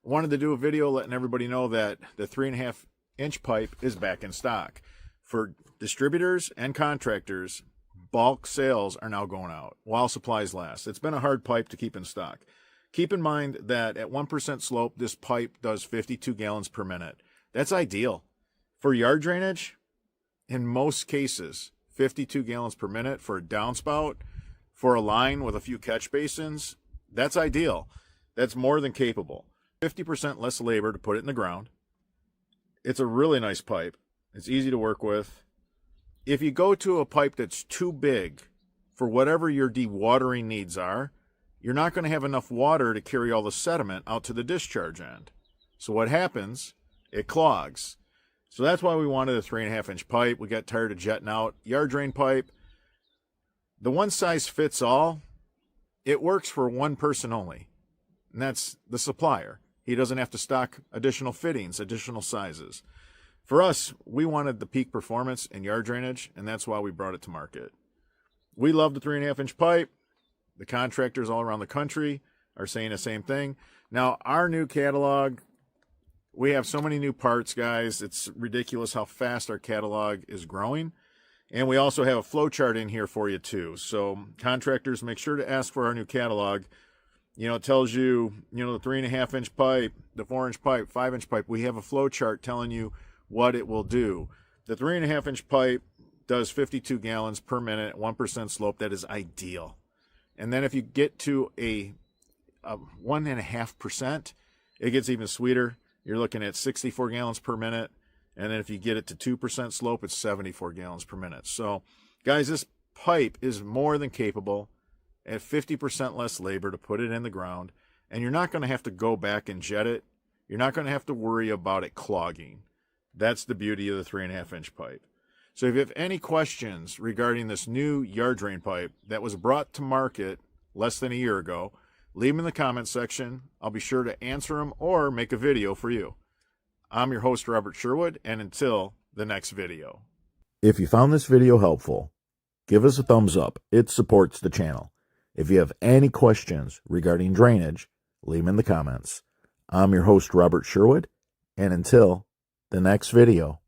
wanted to do a video letting everybody know that the 3.5-inch pipe is back in stock. For distributors and contractors, bulk sales are now going out while supplies last. It's been a hard pipe to keep in stock. Keep in mind that at 1% slope, this pipe does 52 gallons per minute. That's ideal. For yard drainage, in most cases, 52 gallons per minute for a downspout, for a line with a few catch basins, that's ideal. That's more than capable. 50% less labor to put it in the ground. It's a really nice pipe. It's easy to work with. If you go to a pipe that's too big for whatever your dewatering needs are, you're not going to have enough water to carry all the sediment out to the discharge end. So what happens? It clogs. So that's why we wanted a 3.5-inch pipe. We got tired of jetting out. Yard drain pipe, the one size fits all, it works for one person only, and that's the supplier. He doesn't have to stock additional fittings, additional sizes. For us, we wanted the peak performance in yard drainage, and that's why we brought it to market. We love the 3.5-inch pipe. The contractors all around the country are saying the same thing. Now, our new catalog, we have so many new parts, guys. It's ridiculous how fast our catalog is growing. And we also have a flow chart in here for you, too. So, contractors, make sure to ask for our new catalog. You know, it tells you, the 3.5-inch pipe, the 4-inch pipe, 5-inch pipe. We have a flow chart telling you what it will do. The 3.5-inch pipe does 52 gallons per minute, 1% slope. That is ideal. And then if you get to a 1.5%, it gets even sweeter. You're looking at 64 gallons per minute. And then if you get it to 2% slope, it's 74 gallons per minute. So, guys, this pipe is more than capable at 50% less labor to put it in the ground. And you're not going to have to go back and jet it. You're not going to have to worry about it clogging. That's the beauty of the 3.5-inch pipe. So if you have any questions regarding this new yard drain pipe that was brought to market less than a year ago, leave them in the comments section. I'll be sure to answer them or make a video for you. I'm your host, Robert Sherwood, and until the next video. If you found this video helpful, give us a thumbs up. It supports the channel. If you have any questions regarding drainage, leave them in the comments. I'm your host, Robert Sherwood, and until the next video.